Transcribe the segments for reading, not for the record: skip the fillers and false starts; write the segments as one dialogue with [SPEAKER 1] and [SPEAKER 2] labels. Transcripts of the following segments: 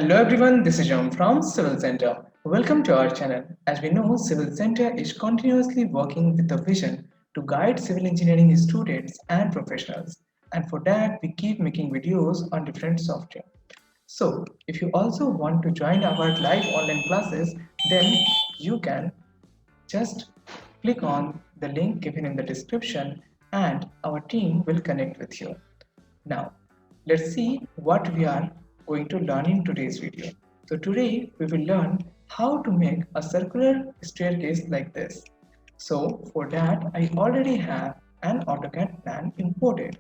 [SPEAKER 1] Hello everyone, this is John from Civil Center. Welcome to our channel. As we know, Civil Center is continuously working with a vision to guide civil engineering students and professionals. And for that, we keep making videos on different software. So, if you also want to join our live online classes, then you can just click on the link given in the description and our team will connect with you. Now, let's see what we are going to learn in today's video. So today we will learn how to make a circular staircase like this. So for that I already have an AutoCAD plan imported.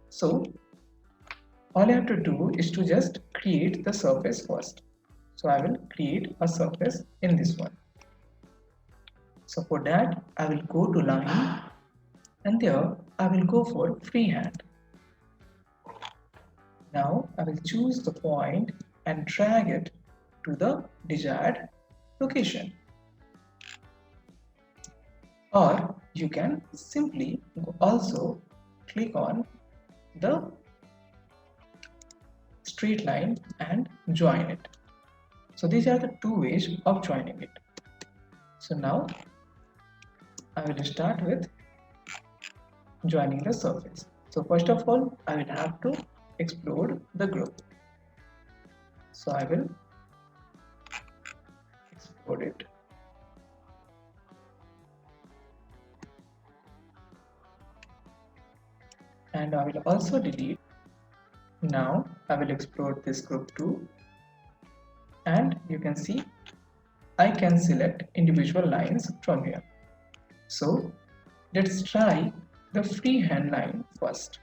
[SPEAKER 1] So all I have to do is to just create the surface first. So I will create a surface in this one. So for that I will go to line and there I will go for freehand. Now I will choose the point and drag it to the desired location. Or you can simply also click on the straight line and join it. So these are the two ways of joining it. So now I will start with joining the surface. So first of all, I will have to explode the group. So I will explode it. And I will also delete. Now I will explode this group too. And you can see I can select individual lines from here. So let's try the freehand line first.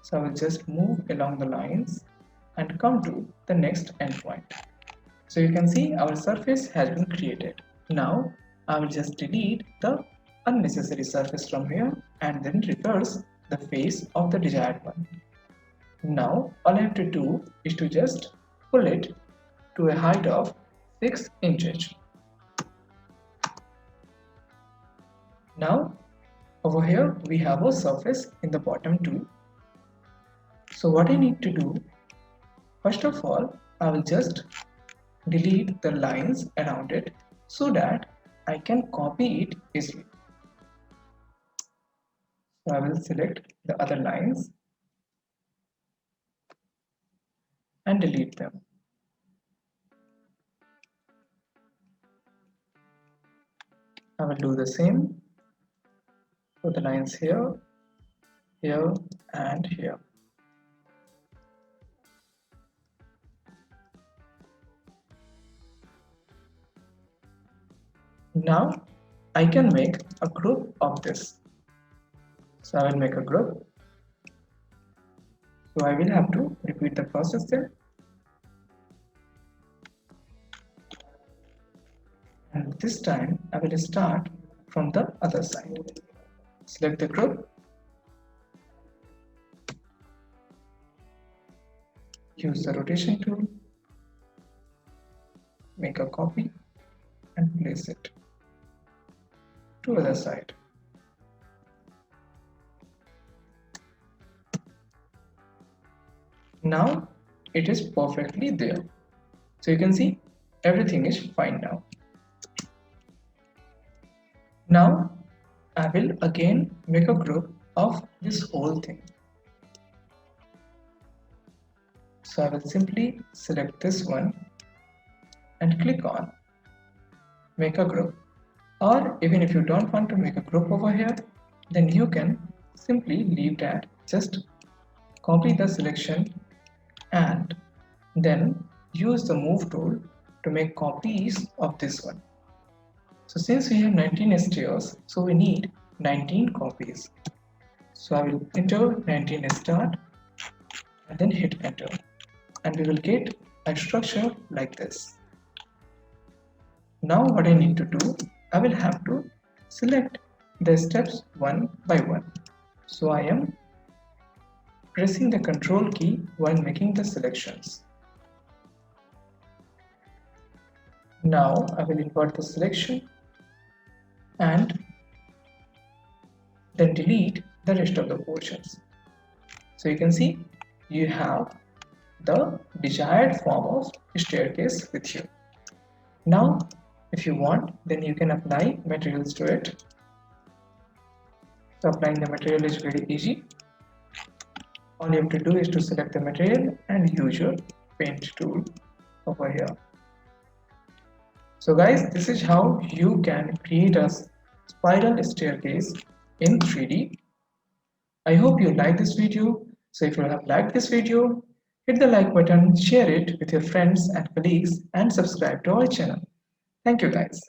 [SPEAKER 1] So I will just move along the lines and come to the next endpoint. So you can see our surface has been created. Now I will just delete the unnecessary surface from here and then reverse the face of the desired one. Now all I have to do is to just pull it to a height of 6 inches. Now over here we have a surface in the bottom too. So what I need to do, first of all, I will just delete the lines around it so that I can copy it easily. So I will select the other lines and delete them. I will do the same for the lines here, here and here. Now I can make a group of this. So I will make a group. So I will have to repeat the process there. And this time I will start from the other side. Select the group. Use the rotation tool. Make a copy and place it to other side. Now it is perfectly there. So you can see everything is fine now. Now I will again make a group of this whole thing. So I will simply select this one and click on make a group. Or even if you don't want to make a group over here, then you can simply leave that. Just copy the selection and then use the move tool to make copies of this one. So since we have 19 stairs, so we need 19 copies. So I will enter 19 start and then hit enter and we will get a structure like this. Now what I need to do, I will have to select the steps one by one. So I am pressing the control key while making the selections. Now I will invert the selection and then delete the rest of the portions. So you can see you have the desired form of staircase with you. Now, if you want, then you can apply materials to it. So applying the material is very easy. All you have to do is to select the material and use your paint tool over here. So guys, this is how you can create a spiral staircase in 3D. I hope you like this video. So if you have liked this video, hit the like button, share it with your friends and colleagues and subscribe to our channel. Thank you guys.